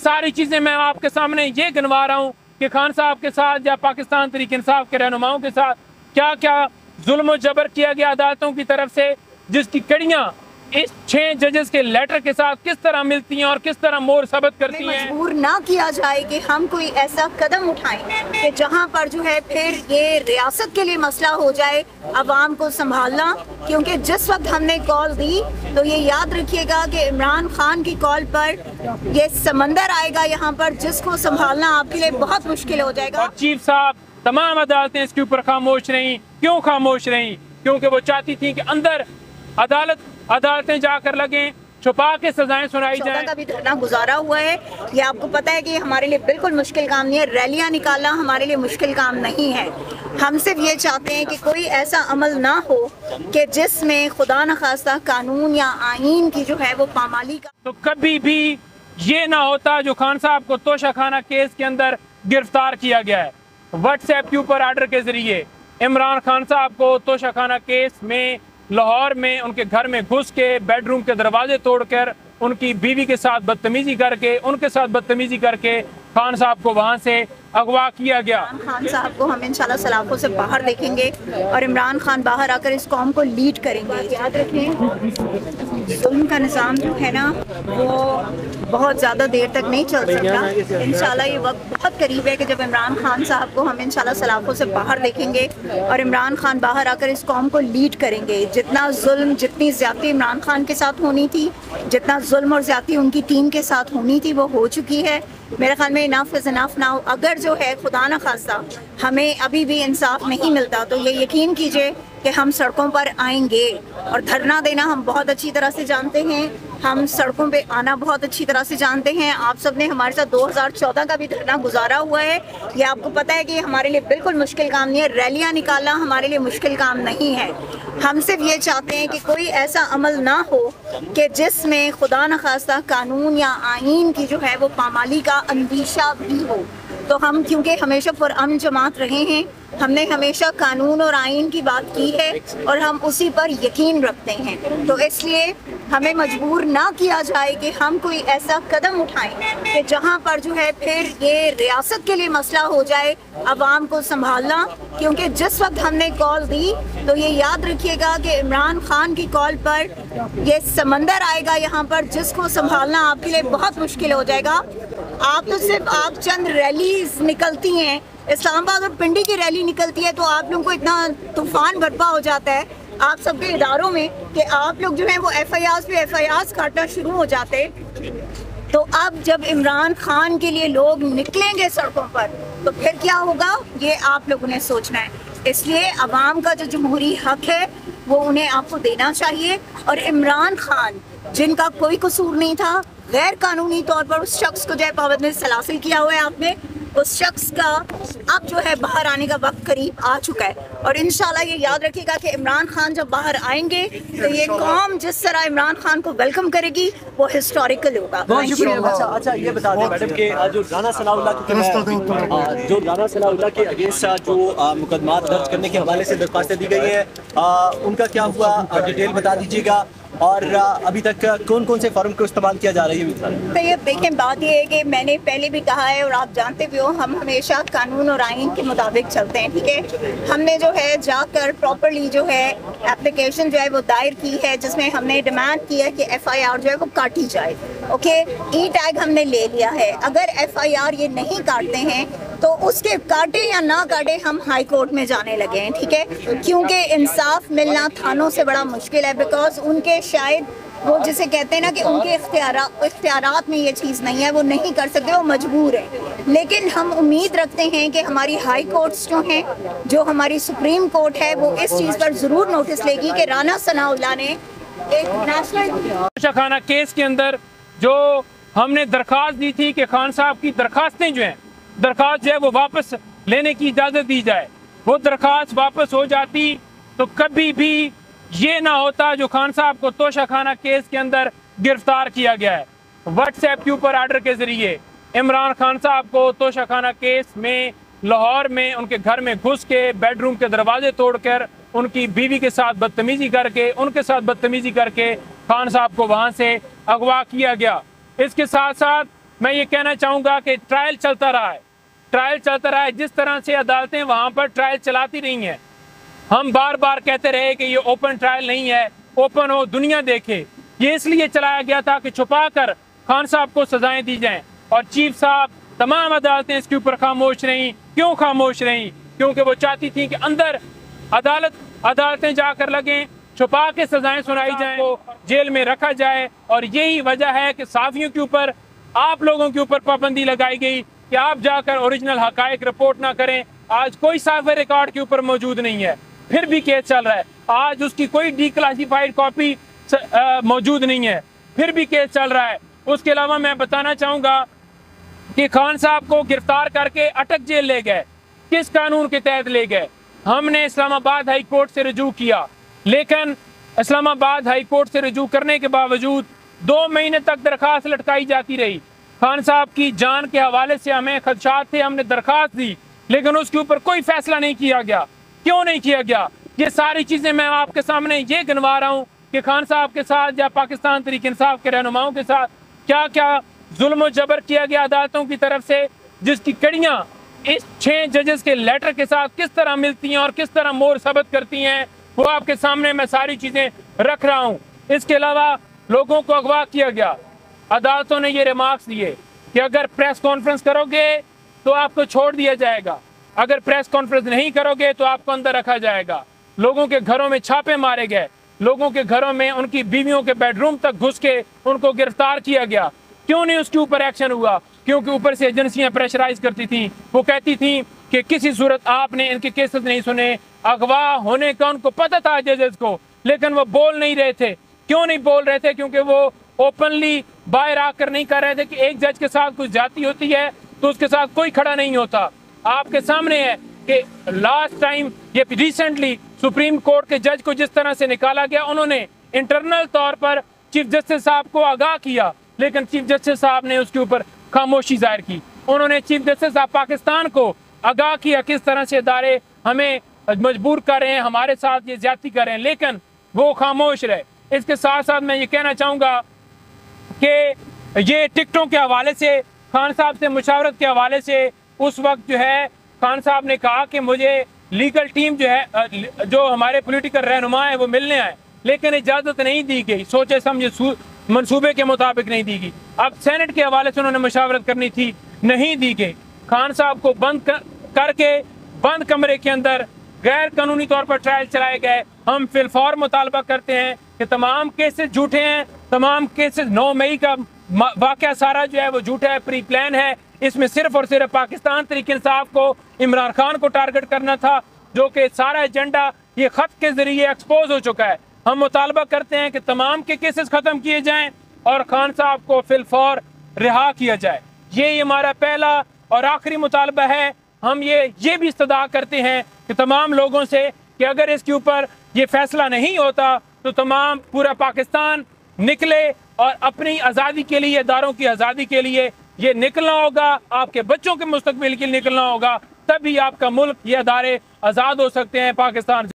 सारी चीज़ें मैं आपके सामने ये गिनवा रहा हूँ कि खान साहब के साथ या पाकिस्तान तहरीक इंसाफ के रहनुमाओं के साथ क्या क्या जुल्म जबर किया गया अदालतों की तरफ से, जिसकी कड़ियाँ इस 6 जजेस के लेटर के साथ किस तरह मिलती हैं और किस तरह मोर सबत करती हैं। मजबूर ना किया जाए कि हम कोई ऐसा कदम उठाएं कि जहां पर जो है फिर ये रियासत के लिए मसला हो जाए अवाम को संभालना, क्योंकि जिस वक्त हमने कॉल दी तो ये याद रखिएगा कि इमरान खान की कॉल पर ये समंदर आएगा यहाँ पर जिसको संभालना आपके लिए बहुत मुश्किल हो जाएगा। और चीफ साहब तमाम अदालतें इसके ऊपर खामोश रहीं। क्यों खामोश रहीं? क्योंकि वो चाहती थी कि अंदर अदालतें जाकर लगें, छुपा के सजाएं सुनाई जाएं। का भी धरना गुजारा हुआ है। ये आपको पता है कि हमारे लिए बिल्कुल मुश्किल काम नहीं है, रैलियां निकालना हमारे लिए मुश्किल काम नहीं है। हम सिर्फ ये चाहते हैं कि कोई ऐसा अमल ना हो कि जिसमें खुदा न खास्ता कानून या आईन की जो है वो पामाली का। तो कभी भी ये ना होता जो खान साहब को तोशाखाना केस के अंदर गिरफ्तार किया गया है। व्हाट्सएप के ऊपर आर्डर के जरिए इमरान खान साहब को तोशाखाना केस में लाहौर में उनके घर में घुस के बेडरूम के दरवाजे तोड़कर उनकी बीवी के साथ बदतमीजी करके खान साहब को वहां से अगवा किया गया। खान साहब को हम इंशाल्लाह सलाखों से बाहर देखेंगे और इमरान खान बाहर आकर इस कौम को लीड करेंगे। याद रखें जुल्म का निज़ाम जो है ना वो बहुत ज़्यादा देर तक नहीं चल सकता। इंशाल्लाह ये वक्त बहुत करीब है कि जब इमरान खान साहब को हम इंशाल्लाह सलाखों से बाहर देखेंगे और इमरान खान बाहर आकर इस कौम को लीड करेंगे। जितना जुल्म जितनी ज़्यादती इमरान खान के साथ होनी थी, जितना जुल्म और ज़्यादती उनकी टीम के साथ होनी थी वो हो चुकी है। मेरे ख्याल में इनफ इज़ इनफ नाउ। अगर जो है खुदा न खास्ता हमें अभी भी इंसाफ नहीं मिलता तो ये यकीन कीजिए कि हम सड़कों पर आएंगे और धरना देना हम बहुत अच्छी तरह से जानते हैं, हम सड़कों पे आना बहुत अच्छी तरह से जानते हैं। आप सब ने हमारे साथ 2014 का भी धरना गुजारा हुआ है। ये आपको पता है कि हमारे लिए बिल्कुल मुश्किल काम नहीं है, रैलियां निकालना हमारे लिए मुश्किल काम नहीं है। हम सिर्फ ये चाहते हैं कि कोई ऐसा अमल ना हो कि जिसमें खुदा न खास्ता कानून या आईन की जो है वो पामाली का अंदेशा भी हो। तो हम क्योंकि हमेशा पुरअमन जमात रहे हैं, हमने हमेशा कानून और आईन की बात की है और हम उसी पर यकीन रखते हैं, तो इसलिए हमें मजबूर ना किया जाए कि हम कोई ऐसा कदम उठाएं कि जहां पर जो है फिर ये रियासत के लिए मसला हो जाए अवाम को संभालना। क्योंकि जिस वक्त हमने कॉल दी तो ये याद रखिएगा कि इमरान खान की कॉल पर ये समंदर आएगा यहाँ पर जिसको संभालना आपके लिए बहुत मुश्किल हो जाएगा। आप तो सिर्फ आप चंद रैलीज निकलती हैं, इस्लामाबाद और पिंडी की रैली निकलती है तो आप लोगों को इतना तूफान बर्पा हो जाता है आप सबके इदारों में कि आप लोग जो हैं वो FIRs पे FIRs काटना शुरू हो जाते। तो अब जब इमरान खान के लिए लोग निकलेंगे सड़कों पर तो फिर क्या होगा ये आप लोगों ने सोचना है। इसलिए अवाम का जो जमहूरी हक है वो उन्हें आपको देना चाहिए। और इमरान खान जिनका कोई कसूर नहीं था, गैर कानूनी तौर पर उस शख्स को जो है पाबंदी सलासिल किया हुआ है आपने, उस शख्स का अब जो है बाहर आने का वक्त करीब आ चुका है। और इंशाल्लाह ये याद रखिएगा कि इमरान खान जब बाहर आएंगे तो ये कौम जिस तरह इमरान खान को वेलकम करेगी वो हिस्टोरिकल होगा। अच्छा ये बता दें मैडम कि जो राना सनाउल्लाह के अगेंस्ट जो मुकदमा दर्ज करने के हवाले से दरख्वास्तें दी गई हैं उनका क्या हुआ, डिटेल बता दीजिएगा। और अभी तक कौन कौन से फॉर्म को इस्तेमाल किया जा रही है? तो ये देखें, बात ये है कि मैंने पहले भी कहा है और आप जानते भी हो हम हमेशा कानून और आईन के मुताबिक चलते हैं, ठीक है। हमने जो है जाकर प्रॉपर्ली जो है एप्लीकेशन जो है वो दायर की है जिसमें हमने डिमांड की है कि FIR जो है वो काटी जाए। ओके, ई टैग हमने ले लिया है। अगर FIR ये नहीं काटते हैं तो उसके काटे या ना काटे हम हाई कोर्ट में जाने लगे हैं, ठीक है, क्योंकि इंसाफ मिलना थानों से बड़ा मुश्किल है। बिकॉज उनके शायद वो जिसे कहते हैं ना कि उनके इख्तियारात में ये चीज़ नहीं है, वो नहीं कर सकते, वो मजबूर है। लेकिन हम उम्मीद रखते हैं कि हमारी हाई कोर्ट्स जो हैं, जो हमारी सुप्रीम कोर्ट है, वो इस चीज़ पर ज़रूर नोटिस लेगी कि राना सनाउल्लाह ने एक नेशनल खाना केस के अंदर जो हमने दरख्वास्त दी थी कि खान साहब की दरखास्तें जो हैं, दरख्वास्त जो है वो वापस लेने की इजाज़त दी जाए, वो दरख्वास्त वापस हो जाती तो कभी भी ये ना होता जो खान साहब को तोशाखाना केस के अंदर गिरफ्तार किया गया है। व्हाट्सएप के ऊपर आर्डर के जरिए इमरान खान साहब को तोशाखाना केस में लाहौर में उनके घर में घुस के बेडरूम के दरवाजे तोड़कर उनकी बीवी के साथ बदतमीजी करके खान साहब को वहां से अगवा किया गया। इसके साथ साथ मैं ये कहना चाहूँगा कि ट्रायल चलता रहा है, ट्रायल चलता रहा है। जिस तरह से अदालतें वहाँ पर ट्रायल चलाती रही हैं, हम बार बार कहते रहे कि ये ओपन ट्रायल नहीं है, ओपन हो, दुनिया देखे। ये इसलिए चलाया गया था कि छुपा कर खान साहब को सजाएं दी जाएं, और चीफ साहब, तमाम अदालतें इसके ऊपर खामोश रहीं। क्यों खामोश रहीं? क्योंकि वो चाहती थी कि अंदर अदालतें जाकर लगें, छुपा के सजाएं सुनाई जाएं, वो जेल में रखा जाए। और यही वजह है कि साफियों के ऊपर, आप लोगों के ऊपर पाबंदी लगाई गई कि आप जाकर ओरिजिनल हकायक रिपोर्ट ना करें। आज कोई साफे रिकॉर्ड के ऊपर मौजूद नहीं है, फिर भी केस चल रहा है। आज उसकी कोई डिक्लासिफाइड कॉपी मौजूद नहीं है, फिर भी केस चल रहा है। उसके अलावा मैं बताना चाहूँगा कि खान साहब को गिरफ्तार करके अटक जेल ले गए, किस कानून के तहत ले गए? हमने इस्लामाबाद हाई कोर्ट से रजू किया, लेकिन इस्लामाबाद हाई कोर्ट से रजू करने के बावजूद 2 महीने तक दरखास्त लटकाई जाती रही। खान साहब की जान के हवाले से हमें खदशात थे, हमने दरखास्त दी, लेकिन उसके ऊपर कोई फैसला नहीं किया गया। क्यों नहीं किया गया? ये सारी चीज़ें मैं आपके सामने ये गिनवा रहा हूँ कि खान साहब के साथ या पाकिस्तान तहरीक इंसाफ के रहनुमाओं के साथ क्या क्या जुल्म और जबर किया गया अदालतों की तरफ से, जिसकी कड़ियाँ इस 6 जजेस के लेटर के साथ किस तरह मिलती हैं और किस तरह मोर सबत करती हैं, वो आपके सामने मैं सारी चीज़ें रख रहा हूँ। इसके अलावा लोगों को अगवा किया गया। अदालतों ने ये रिमार्क्स दिए कि अगर प्रेस कॉन्फ्रेंस करोगे तो आपको छोड़ दिया जाएगा, अगर प्रेस कॉन्फ्रेंस नहीं करोगे तो आपको अंदर रखा जाएगा। लोगों के घरों में छापे मारे गए, लोगों के घरों में उनकी बीवियों के बेडरूम तक घुस के उनको गिरफ्तार किया गया। क्यों नहीं उसके ऊपर एक्शन हुआ? क्योंकि ऊपर से एजेंसियां प्रेशराइज करती थी, वो कहती थी कि किसी सूरत आपने इनके केसेस नहीं सुने। अगवा होने का उनको पता था जजेस को, लेकिन वो बोल नहीं रहे थे। क्यों नहीं बोल रहे थे? क्योंकि वो ओपनली बाहर आकर नहीं कर रहे थे कि एक जज के साथ कुछ जाती होती है तो उसके साथ कोई खड़ा नहीं होता। आपके सामने है कि लास्ट टाइम ये रिसेंटली सुप्रीम कोर्ट के जज को जिस तरह से निकाला गया, उन्होंने इंटरनल तौर पर चीफ जस्टिस साहब को आगाह किया, लेकिन चीफ जस्टिस साहब ने उसके ऊपर खामोशी जाहिर की। उन्होंने चीफ जस्टिस साहब पाकिस्तान को आगाह किया किस तरह से इदारे हमें मजबूर कर रहे हैं, हमारे साथ ये ज्यादती कर रहे हैं, लेकिन वो खामोश रहे। इसके साथ साथ मैं ये कहना चाहूँगा कि ये टिकटों के हवाले से, खान साहब से मुशावरत के हवाले से, उस वक्त जो है खान साहब ने कहा कि मुझे लीगल टीम जो है, जो हमारे पॉलिटिकल रहनुमा है वो मिलने आए, लेकिन इजाज़त नहीं दी गई, सोचे समझे मंसूबे के मुताबिक नहीं दी गई। अब सेनेट के हवाले से उन्होंने मुशावरत करनी थी, नहीं दी गई। खान साहब को बंद करके बंद कमरे के अंदर गैर कानूनी तौर पर ट्रायल चलाए गए। हम फिलफौर मुतालबा करते हैं कि तमाम केसेस झूठे हैं, तमाम केसेस 9 मई का वाक़या सारा जो है वो झूठा है, प्री प्लान है। इसमें सिर्फ और सिर्फ पाकिस्तान तहरीक इंसाफ को, इमरान खान को टारगेट करना था, जो कि सारा एजेंडा ये खत के जरिए एक्सपोज हो चुका है। हम मुतालबा करते हैं कि तमाम के केसेस ख़त्म किए जाएं और खान साहब को फिलफौर रिहा किया जाए। ये हमारा पहला और आखिरी मुतालबा है। हम ये भी इस्तदा करते हैं कि तमाम लोगों से कि अगर इसके ऊपर ये फैसला नहीं होता तो तमाम पूरा पाकिस्तान निकले और अपनी आज़ादी के लिए, इदारों की आज़ादी के लिए ये निकलना होगा, आपके बच्चों के मुस्तकबिल के लिए निकलना होगा, तभी आपका मुल्क, ये अदारे आज़ाद हो सकते हैं पाकिस्तान से।